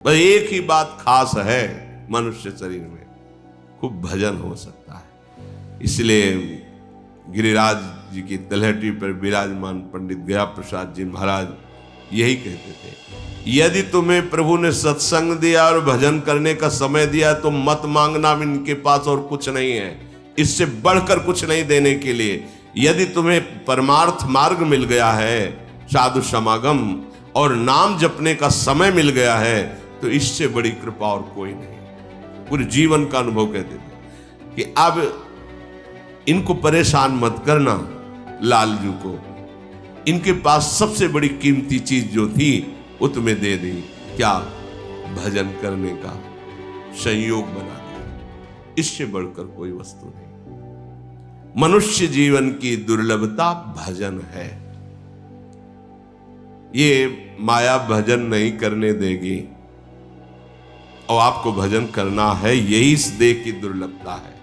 बस एक ही बात खास है मनुष्य शरीर में, खूब भजन हो सकता है। इसलिए गिरिराज जी की तलहटी पर विराजमान पंडित गया प्रसाद जी महाराज यही कहते थे, यदि तुम्हें प्रभु ने सत्संग दिया और भजन करने का समय दिया तो मत मांगना, इनके पास और कुछ नहीं है, इससे बढ़कर कुछ नहीं देने के लिए। यदि तुम्हें परमार्थ मार्ग मिल गया है, साधु समागम और नाम जपने का समय मिल गया है, तो इससे बड़ी कृपा और कोई नहीं। पूरे जीवन का अनुभव कहते थे कि अब इनको परेशान मत करना, लालजू को इनके पास सबसे बड़ी कीमती चीज जो थी वो तुम्हें दे दी। क्या? भजन करने का संयोग बना दिया, इससे बढ़कर कोई वस्तु नहीं। मनुष्य जीवन की दुर्लभता भजन है। ये माया भजन नहीं करने देगी और आपको भजन करना है, यही इस देह की दुर्लभता है।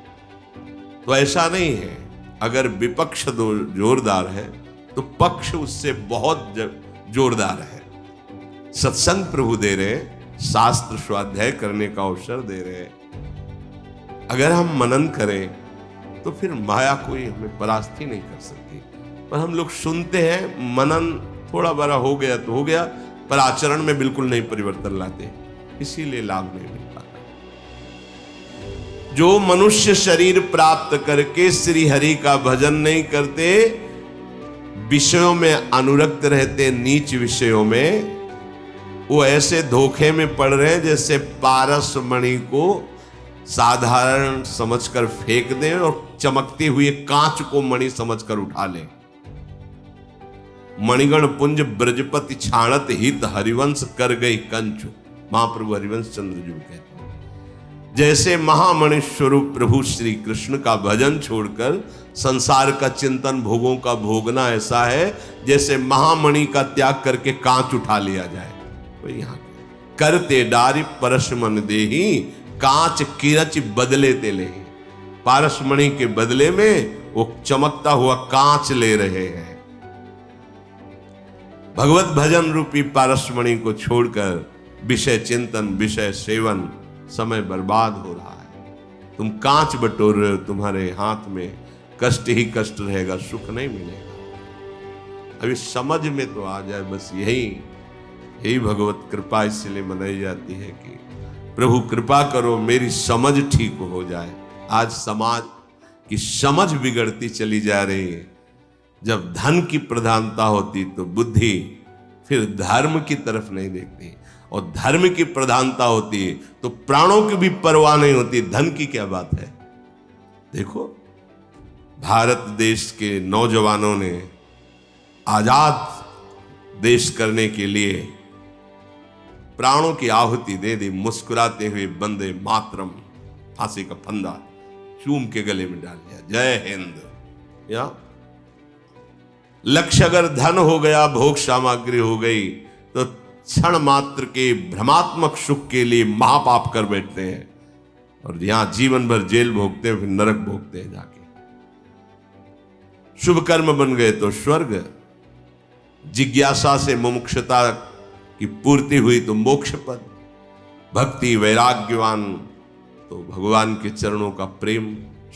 तो ऐसा नहीं है, अगर विपक्ष जोरदार है तो पक्ष उससे बहुत जोरदार है। सत्संग प्रभु दे रहे, शास्त्र स्वाध्याय करने का अवसर दे रहे, अगर हम मनन करें तो फिर माया कोई हमें परास्त ही नहीं कर सकती। पर हम लोग सुनते हैं, मनन थोड़ा बड़ा हो गया तो हो गया, पर आचरण में बिल्कुल नहीं परिवर्तन लाते, इसीलिए लाभ नहीं मिल पाता। जो मनुष्य शरीर प्राप्त करके श्री हरि का भजन नहीं करते, विषयों में अनुरक्त रहते, नीच विषयों में, वो ऐसे धोखे में पड़ रहे हैं जैसे पारस मणि को साधारण समझकर फेंक दें और चमकते हुए कांच को मणि समझकर उठा लें। मणिगण पुंज ब्रजपति छाणत हित हरिवंश कर गई कंचु, महाप्रभु हरिवंश चंद्र जी कहते हैं। जैसे महामणि स्वरूप प्रभु श्री कृष्ण का भजन छोड़कर संसार का चिंतन, भोगों का भोगना ऐसा है जैसे महामणि का त्याग करके कांच उठा लिया जाए। तो यहाँ करते डारी परसमन देही, कांच किरच बदले ते ले। पारसमणि के बदले में वो चमकता हुआ कांच ले रहे हैं। भगवत भजन रूपी पारसमणि को छोड़कर विषय चिंतन, विषय सेवन, समय बर्बाद हो रहा है। तुम कांच बटोर रहे हो, तुम्हारे हाथ में कष्ट ही कष्ट रहेगा, सुख नहीं मिलेगा। अभी समझ में तो आ जाए, बस यही भगवत कृपा इसलिए मनाई जाती है कि प्रभु कृपा करो मेरी समझ ठीक हो जाए। आज समाज की समझ बिगड़ती चली जा रही है। जब धन की प्रधानता होती तो बुद्धि फिर धर्म की तरफ नहीं देखती, और धर्म की प्रधानता होती है तो प्राणों की भी परवाह नहीं होती, धन की क्या बात है। देखो, भारत देश के नौजवानों ने आजाद देश करने के लिए प्राणों की आहुति दे दी। मुस्कुराते हुए बंदे मातरम, फांसी का फंदा चूम के गले में डाल दिया, जय हिंद। या लक्ष्य अगर धन हो गया, भोग सामग्री हो गई, तो क्षण मात्र के भ्रमात्मक सुख के लिए महापाप कर बैठते हैं और यहां जीवन भर जेल भोगते हैं, फिर नरक भोगते हैं जाके। शुभ कर्म बन गए तो स्वर्ग, जिज्ञासा से मुमुक्षुता की पूर्ति हुई तो मोक्ष पद, भक्ति वैराग्यवान तो भगवान के चरणों का प्रेम,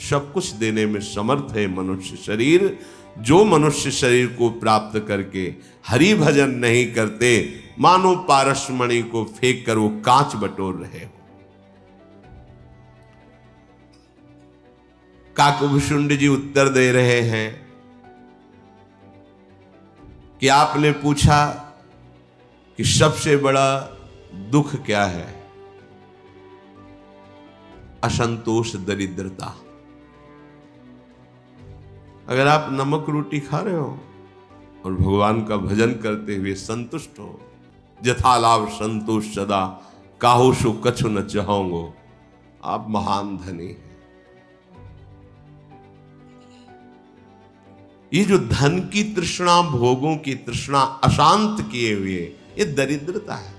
सब कुछ देने में समर्थ है मनुष्य शरीर। जो मनुष्य शरीर को प्राप्त करके हरि भजन नहीं करते, मानो पारसमणि को फेंक कर वो कांच बटोर रहे हो। काकभूषुंड जी उत्तर दे रहे हैं कि आपने पूछा कि सबसे बड़ा दुख क्या है? असंतोष, दरिद्रता। अगर आप नमक रोटी खा रहे हो और भगवान का भजन करते हुए संतुष्ट हो, यथालाभ संतोष सदा, काहू सु कछु न चाहोगो, आप महान धनी हैं। ये जो धन की तृष्णा, भोगों की तृष्णा अशांत किए हुए, ये दरिद्रता है।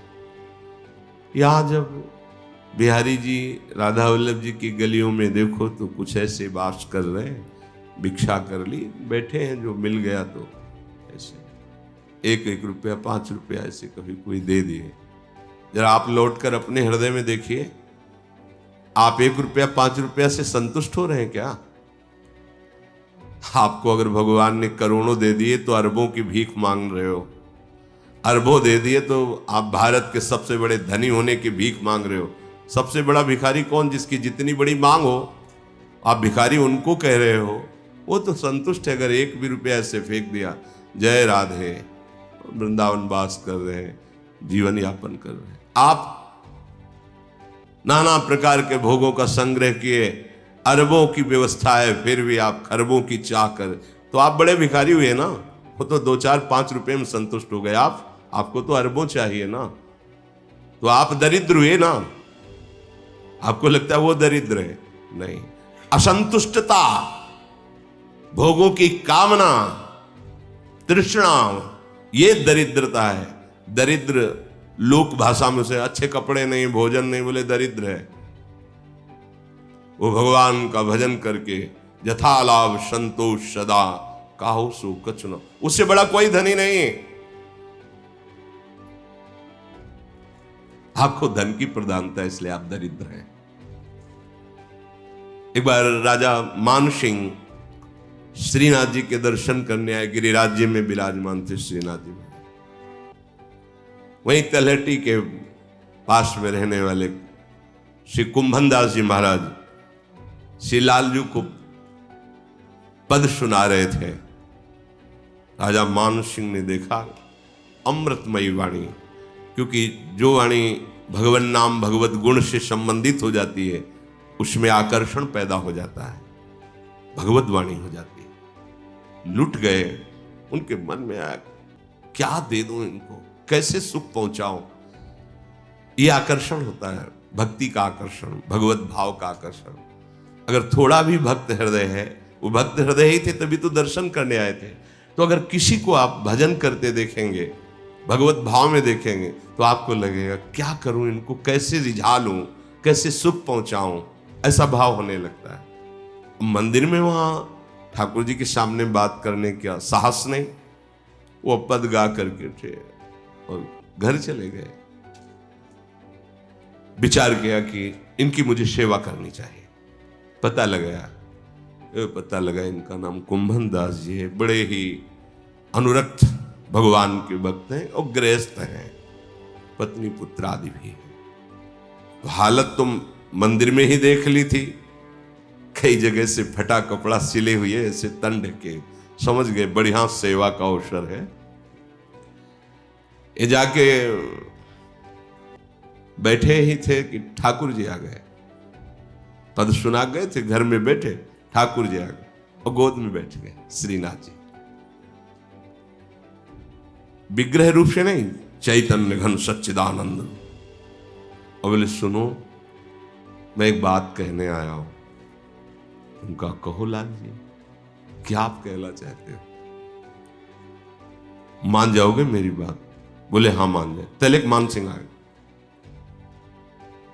यहां जब बिहारी जी, राधा वल्लभ जी की गलियों में देखो तो कुछ ऐसे वास कर रहे हैं, भिक्षा कर ली, बैठे हैं, जो मिल गया तो ऐसे 1-1 रुपया, 5 रुपया ऐसे कभी कोई दे दिए। जरा आप लौटकर अपने हृदय में देखिए, आप 1 रुपया 5 रुपया से संतुष्ट हो रहे हैं क्या? आपको अगर भगवान ने करोड़ों दे दिए तो अरबों की भीख मांग रहे हो, अरबों दे दिए तो आप भारत के सबसे बड़े धनी होने की भीख मांग रहे हो। सबसे बड़ा भिखारी कौन? जिसकी जितनी बड़ी मांग हो, आप भिखारी उनको कह रहे हो। वो तो संतुष्ट है, अगर 1 भी रुपया ऐसे फेंक दिया, जय राधे, वृंदावन वास कर रहे हैं, जीवन यापन कर रहे हैं। आप नाना प्रकार के भोगों का संग्रह किए, अरबों की व्यवस्था है, फिर भी आप खरबों की चाह कर, तो आप बड़े भिखारी हुए ना। वो तो 2 4 5 रुपए में संतुष्ट हो गए, आपको तो अरबों चाहिए ना। तो आप दरिद्र हुए ना। आपको लगता है वो दरिद्र है? नहीं, असंतुष्टता, भोगों की कामना, तृष्णा, ये दरिद्रता है। दरिद्र लोक भाषा में से अच्छे कपड़े नहीं, भोजन नहीं, बोले दरिद्र है। वो भगवान का भजन करके यथा लाभ संतोष सदा काहू सो कछु न, उससे बड़ा कोई धनी नहीं है। आपको धन की प्रधानता है, इसलिए आप दरिद्र हैं। एक बार राजा मानसिंह श्रीनाथ जी के दर्शन करने आए। गिरिराज्य में विराजमान थे श्रीनाथ जी। वहीं तलहटी के पास में रहने वाले श्री कुंभनदास जी महाराज श्री लालजू को पद सुना रहे थे। राजा मानसिंह ने देखा अमृतमयी वाणी, क्योंकि जो वाणी भगवान नाम भगवत गुण से संबंधित हो जाती है उसमें आकर्षण पैदा हो जाता है, भगवत वाणी हो जाती है। लुट गए। उनके मन में आया क्या दे दूं इनको, कैसे सुख पहुंचाऊं। ये आकर्षण होता है, भक्ति का आकर्षण, भगवत भाव का आकर्षण। अगर थोड़ा भी भक्त हृदय है, वो भक्त हृदय ही थे तभी तो दर्शन करने आए थे। तो अगर किसी को आप भजन करते देखेंगे, भगवत भाव में देखेंगे, तो आपको लगेगा क्या करूं इनको, कैसे रिझा लूं, कैसे सुख पहुंचाऊं, ऐसा भाव होने लगता है। मंदिर में वहां ठाकुर जी के सामने बात करने का साहस नहीं, वो पद गा करके थे और घर चले गए। विचार किया कि इनकी मुझे सेवा करनी चाहिए। पता लगा इनका नाम कुंभन दास जी है, बड़े ही अनुरक्त भगवान के भक्त हैं और गृहस्थ हैं, पत्नी पुत्र आदि भी है। तो हालत तुम मंदिर में ही देख ली थी, कई जगह से फटा कपड़ा सिले हुए ऐसे तन ढके, समझ गए बढ़िया सेवा का अवसर है। ये जाके बैठे ही थे कि ठाकुर जी आ गए। पद सुना गए थे, घर में बैठे, ठाकुर जी आ गए और गोद में बैठ गए श्रीनाथ जी। विग्रह रूप से नहीं, चैतन्य घन सच्चिदानंद। और बोले सुनो, मैं एक बात कहने आया हूं। उनका कहो लाल जी, क्या आप कहना चाहते हो? मान जाओगे मेरी बात? बोले हाँ मान जाए। तिलक मान सिंह आ गए।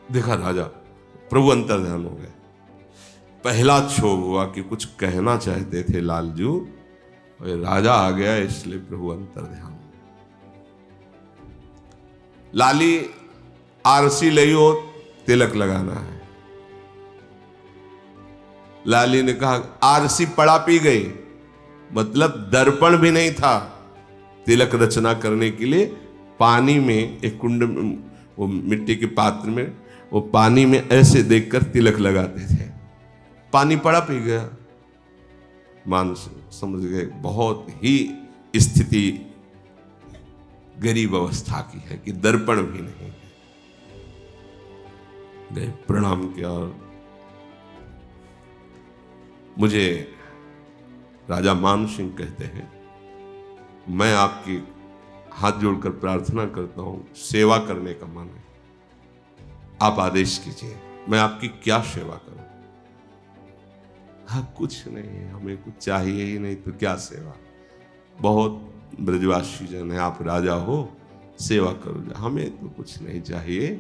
देखा राजा, प्रभु अंतर ध्यान हो गए। पहला क्षोभ हुआ कि कुछ कहना चाहते थे लालजू, और राजा आ गया इसलिए प्रभु अंतर ध्यान। लाली आरसी लियो, तिलक लगाना है। लाली ने कहा आरसी पड़ा पी गई, मतलब दर्पण भी नहीं था। तिलक रचना करने के लिए पानी में एक कुंड में, वो मिट्टी के पात्र में, वो पानी में ऐसे देखकर तिलक लगाते थे। पानी पड़ा पी गया। मान समझ गए बहुत ही स्थिति गरीब अवस्था की है कि दर्पण भी नहीं है। गए, प्रणाम किया और मुझे राजा मान सिंह कहते हैं, मैं आपकी हाथ जोड़कर प्रार्थना करता हूं, सेवा करने का मन है, आप आदेश कीजिए, मैं आपकी क्या सेवा करूं? हाँ कुछ नहीं, हमें कुछ चाहिए ही नहीं तो क्या सेवा, बहुत ब्रजवासी जन है, आप राजा हो, सेवा करो। हमें तो कुछ नहीं चाहिए,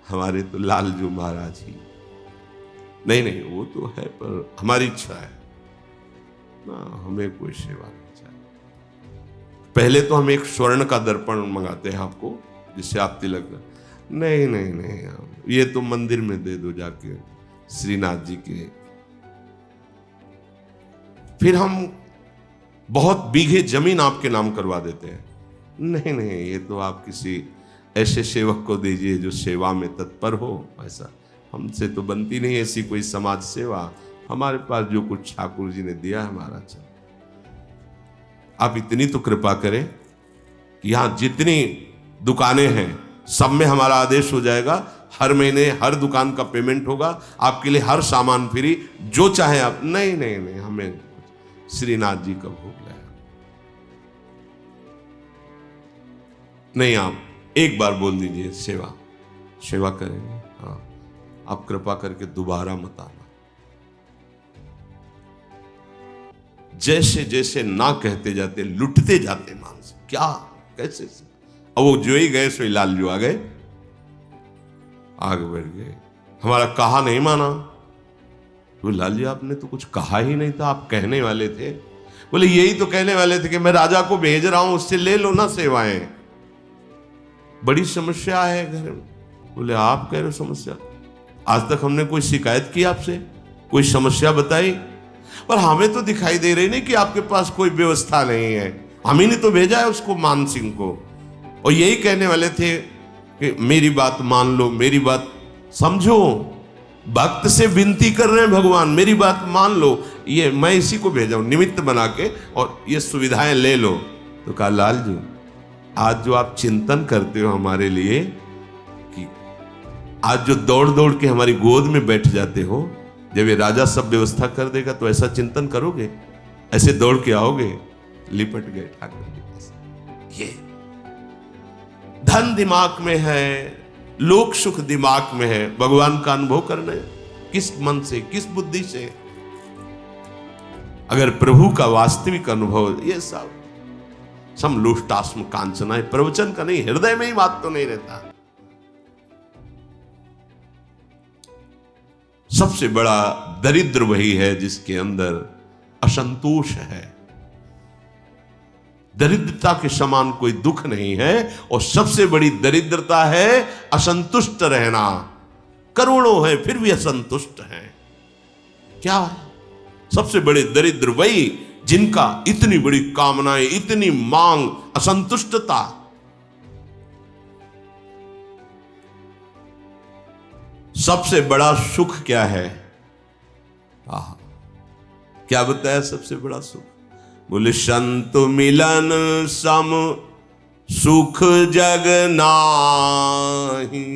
हमारे तो लालजू महाराज ही। नहीं वो तो है, पर हमारी इच्छा है ना, हमें कोई सेवा नहीं चाहिए। पहले तो हम एक स्वर्ण का दर्पण मंगाते हैं आपको, जिससे आप तिलक। नहीं नहीं नहीं, ये तो मंदिर में दे दो जाके श्रीनाथ जी के। फिर हम बहुत बीघे जमीन आपके नाम करवा देते हैं। नहीं नहीं, ये तो आप किसी ऐसे सेवक को दीजिए जो सेवा में तत्पर हो। ऐसा हमसे तो बनती नहीं ऐसी कोई समाज सेवा। हमारे पास जो कुछ ठाकुर जी ने दिया है महाराज, आप इतनी तो कृपा करें कि यहां जितनी दुकानें हैं सब में हमारा आदेश हो जाएगा, हर महीने हर दुकान का पेमेंट होगा, आपके लिए हर सामान फ्री, जो चाहे आप। नहीं नहीं नहीं, हमें श्रीनाथ जी का भोग लाया। नहीं, आप एक बार बोल दीजिए सेवा, सेवा करेंगे। हाँ, आप कृपा करके दोबारा मत आना। जैसे जैसे ना कहते जाते लुटते जाते मानस, क्या कैसे। अब वो जो ही गए सो ही लाल जो आ गए, आगे बढ़ गए। हमारा कहा नहीं माना। तो लाल जी आपने तो कुछ कहा ही नहीं था, आप कहने वाले थे। बोले यही तो कहने वाले थे कि मैं राजा को भेज रहा हूं, उससे ले लो ना सेवाएं, बड़ी समस्या है घर में। बोले आप कह रहे हो समस्या? आज तक हमने कोई शिकायत की आपसे, कोई समस्या बताई? पर हमें तो दिखाई दे रही नहीं कि आपके पास कोई व्यवस्था नहीं है। हम ही ने तो भेजा है उसको, मान सिंह को, और यही कहने वाले थे कि मेरी बात मान लो, मेरी बात समझो। भक्त से विनती कर रहे हैं भगवान, मेरी बात मान लो। ये मैं इसी को भेजा हूं निमित्त बना के, और ये सुविधाएं ले लो। तो कहा लाल जी, आज जो आप चिंतन करते हो हमारे लिए, कि आज जो दौड़ दौड़ के हमारी गोद में बैठ जाते हो, जब ये राजा सब व्यवस्था कर देगा तो ऐसा चिंतन करोगे? ऐसे दौड़ के आओगे? लिपट गए ठाकुर जी। ये धन दिमाग में है, लोक सुख दिमाग में है, भगवान का अनुभव करना है किस मन से, किस बुद्धि से? अगर प्रभु का वास्तविक अनुभव, ये सब समलोष्टास्म कांचना है, प्रवचन का नहीं, हृदय में ही बात तो नहीं रहता। सबसे बड़ा दरिद्र वही है जिसके अंदर असंतोष है। दरिद्रता के समान कोई दुख नहीं है, और सबसे बड़ी दरिद्रता है असंतुष्ट रहना। करोड़ों है फिर भी असंतुष्ट है। क्या है सबसे बड़े दरिद्र? वही जिनका इतनी बड़ी कामनाएं, इतनी मांग, असंतुष्टता। सबसे बड़ा सुख क्या है? क्या बताया सबसे बड़ा सुख? बोले संत मिलन सम सुख जग नाहीं।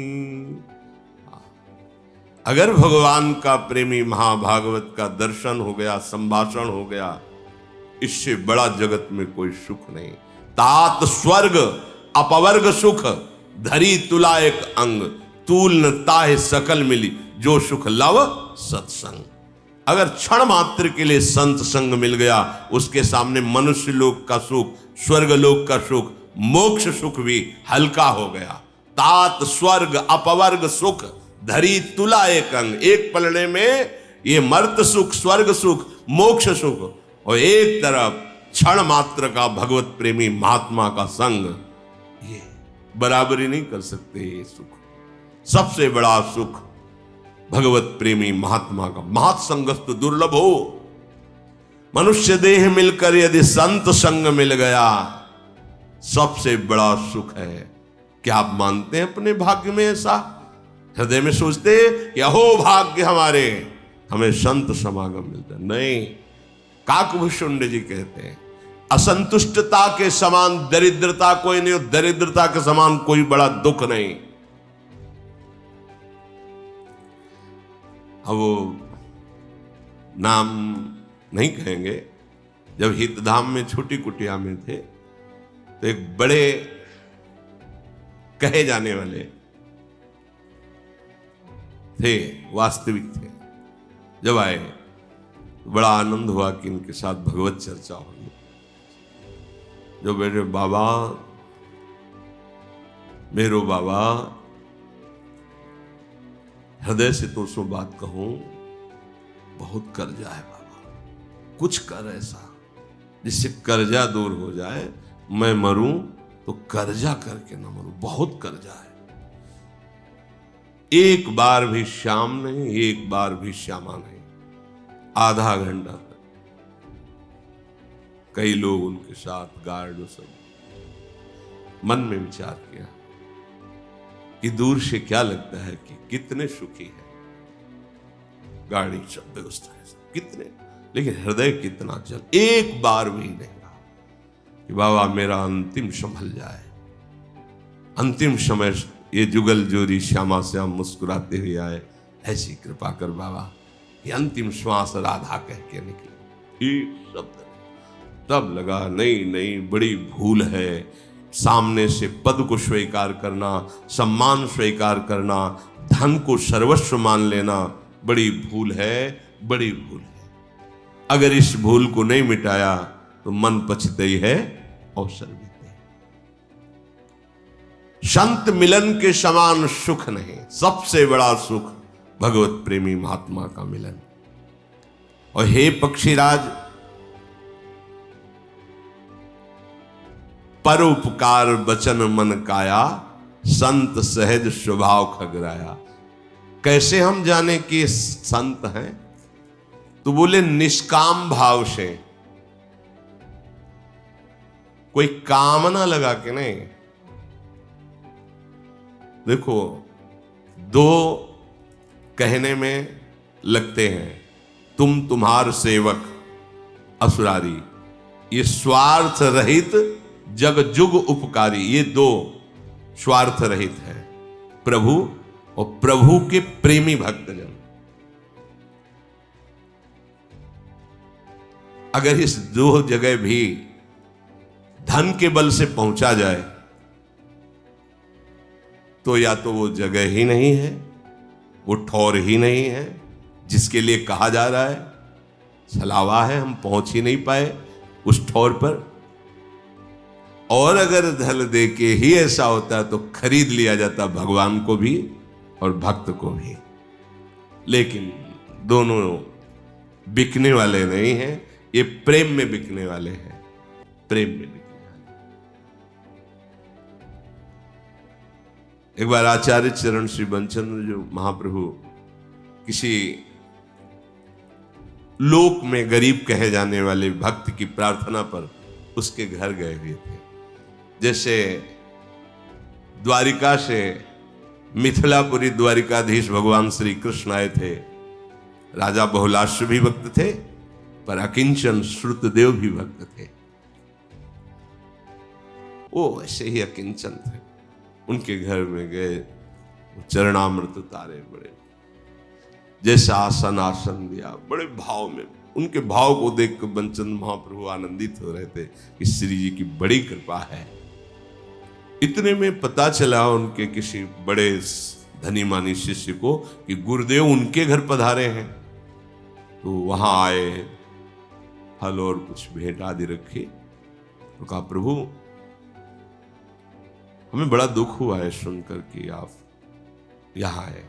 अगर भगवान का प्रेमी महाभागवत का दर्शन हो गया, संभाषण हो गया, इससे बड़ा जगत में कोई सुख नहीं। तात स्वर्ग अपवर्ग सुख, धरी तुला एक अंग, तूल न ताहे सकल मिली, जो सुख लव सत्संग। अगर क्षण मात्र के लिए संत संग मिल गया, उसके सामने मनुष्य लोक का सुख, स्वर्ग लोक का सुख, मोक्ष सुख भी हल्का हो गया। तात स्वर्ग अपवर्ग सुख, धरी तुला एक अंग। एक पलड़े में ये मर्त सुख, स्वर्ग सुख, मोक्ष सुख, और एक तरफ क्षण मात्र का भगवत प्रेमी महात्मा का संग। ये बराबरी नहीं कर सकते। ये सुख सबसे बड़ा सुख भगवत प्रेमी महात्मा का। महत्संगस्तु दुर्लभ हो। मनुष्य देह मिलकर यदि संत संग मिल गया, सबसे बड़ा सुख है। क्या आप मानते हैं अपने भाग्य में ऐसा? हृदय में सोचते कि अहो भाग्य हमारे, हमें संत समागम मिलता? नहीं। काकभूषुंड जी कहते हैं असंतुष्टता के समान दरिद्रता कोई नहीं, दरिद्रता के समान कोई बड़ा दुख नहीं। अब वो नाम नहीं कहेंगे। जब हितधाम में छोटी कुटिया में थे तो एक बड़े कहे जाने वाले थे, वास्तविक थे। जब आए तो बड़ा आनंद हुआ कि इनके साथ भगवत चर्चा होगी। जो मेरे बाबा, मेरो बाबा, हृदय से तो उसमें बात कहूं, बहुत कर्जा है बाबा, कुछ कर ऐसा जिससे कर्जा दूर हो जाए। मैं मरूं तो कर्जा करके ना मरूं, बहुत कर्जा है। एक बार भी श्याम नहीं, एक बार भी श्यामा नहीं। आधा घंटा तक कई लोग उनके साथ गार्ड सब मन में विचार किया कि दूर से क्या लगता है कि कितने सुखी है, गाड़ी सब व्यवस्था है सब कितने, लेकिन हृदय कितना जल। एक बार भी नहीं कहा कि बाबा मेरा अंतिम संभल जाए, अंतिम समय ये जुगल जोड़ी श्यामा श्याम मुस्कुराते हुए आए, ऐसी कृपा कर बाबा कि अंतिम श्वास राधा कह के निकले। एक शब्द तब लगा नहीं नहीं, बड़ी भूल है। सामने से पद को स्वीकार करना, सम्मान स्वीकार करना, धन को सर्वस्व मान लेना बड़ी भूल है, बड़ी भूल है। अगर इस भूल को नहीं मिटाया तो मन पछताई है, अवसर भी नहीं। संत मिलन के समान सुख नहीं, सबसे बड़ा सुख भगवत प्रेमी महात्मा का मिलन। और हे पक्षीराज, परोपकार बचन मन काया, संत सहज स्वभाव खगराया। कैसे हम जाने कि संत हैं? तो बोले निष्काम भाव से, कोई कामना लगा के नहीं। देखो, दो कहने में लगते हैं, तुम तुम्हार सेवक असुरारी, ये स्वार्थ रहित जग जुग उपकारी, ये दो स्वार्थ रहित है, प्रभु और प्रभु के प्रेमी भक्तजन। अगर इस दो जगह भी धन के बल से पहुंचा जाए तो या तो वो जगह ही नहीं है, वो ठौर ही नहीं है जिसके लिए कहा जा रहा है, छलावा है, हम पहुंच ही नहीं पाए उस ठौर पर। और अगर धन दे के ही ऐसा होता तो खरीद लिया जाता भगवान को भी और भक्त को भी। लेकिन दोनों बिकने वाले नहीं हैं, ये प्रेम में बिकने वाले हैं, प्रेम में बिकने वाले। एक बार आचार्य चरण श्री बंचंद्र जो महाप्रभु किसी लोक में गरीब कहे जाने वाले भक्त की प्रार्थना पर उसके घर गए हुए थे। जैसे द्वारिका से मिथिलापुरी द्वारिकाधीश भगवान श्री कृष्ण आए थे, राजा बहुलाश्व भी भक्त थे पर अकिंचन श्रुतदेव भी भक्त थे। वो ऐसे ही अकिंचन थे, उनके घर में गए, चरणामृत उतारे, बड़े जैसा आसन दिया, बड़े भाव में। उनके भाव को देख कर बंचन महाप्रभु आनंदित हो रहे थे कि श्री जी की बड़ी कृपा है। इतने में पता चला उनके किसी बड़े धनी मानी शिष्य को कि गुरुदेव उनके घर पधारे हैं। तो वहां आए, फल और कुछ भेंट आदि रखी। तो कहा प्रभु हमें बड़ा दुख हुआ है सुनकर कि आप यहां आए।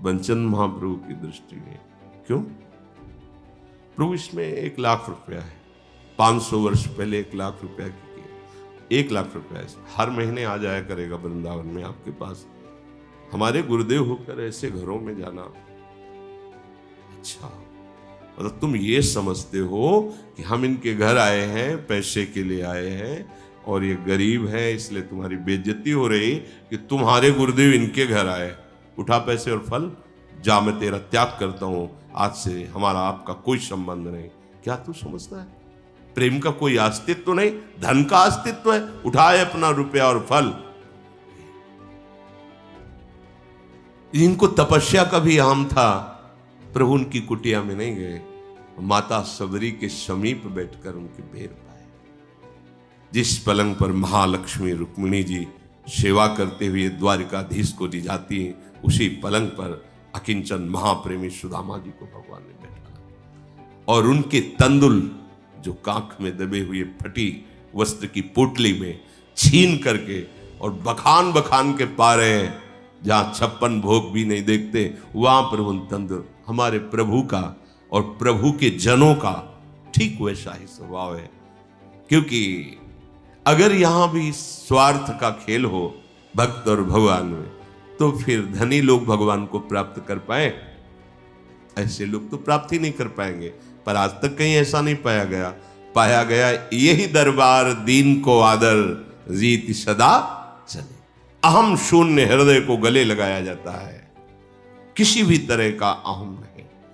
बंचन महाप्रभु की दृष्टि में क्यों? प्रभु इसमें 1 लाख रुपया है, 500 वर्ष पहले 1 लाख रुपया की 1 लाख रुपया हर महीने आ जाया करेगा वृंदावन में आपके पास। हमारे गुरुदेव होकर ऐसे घरों में जाना, अच्छा मतलब तुम ये समझते हो कि हम इनके घर आए हैं, पैसे के लिए आए हैं और ये गरीब है इसलिए तुम्हारी बेइज्जती हो रही कि तुम्हारे गुरुदेव इनके घर आए, उठा पैसे और फल, जा मैं तेरा त्याग करता हूं, आज से हमारा आपका कोई संबंध नहीं। क्या तू समझता है प्रेम का कोई अस्तित्व नहीं, धन का अस्तित्व है, उठाए अपना रुपया और फल। इनको तपस्या का भी आम था, प्रभु उनकी कुटिया में नहीं गए, माता सबरी के समीप बैठकर उनके बेर पाए। जिस पलंग पर महालक्ष्मी रुक्मिणी जी सेवा करते हुए द्वारिकाधीश को दी जाती है, उसी पलंग पर अकिंचन महाप्रेमी सुदामा जी को भगवान ने बैठा और उनके तंदुल जो कांख में दबे हुए फटी वस्त्र की पोटली में छीन करके और बखान बखान के पा रहे हैं, जहां 56 भोग भी नहीं देखते, वहां पर उन तंदुल हमारे प्रभु का और प्रभु के जनों का ठीक वैसा ही स्वभाव है। क्योंकि अगर यहां भी स्वार्थ का खेल हो भक्त और भगवान में, तो फिर धनी लोग भगवान को प्राप्त कर पाए? ऐसे लोग तो प्राप्त ही नहीं कर पाएंगे। पर आज तक कहीं ऐसा नहीं पाया गया यही दरबार दीन को आदर, जीत सदा चले। अहम शून्य हृदय को गले लगाया जाता है, किसी भी तरह का अहम नहीं।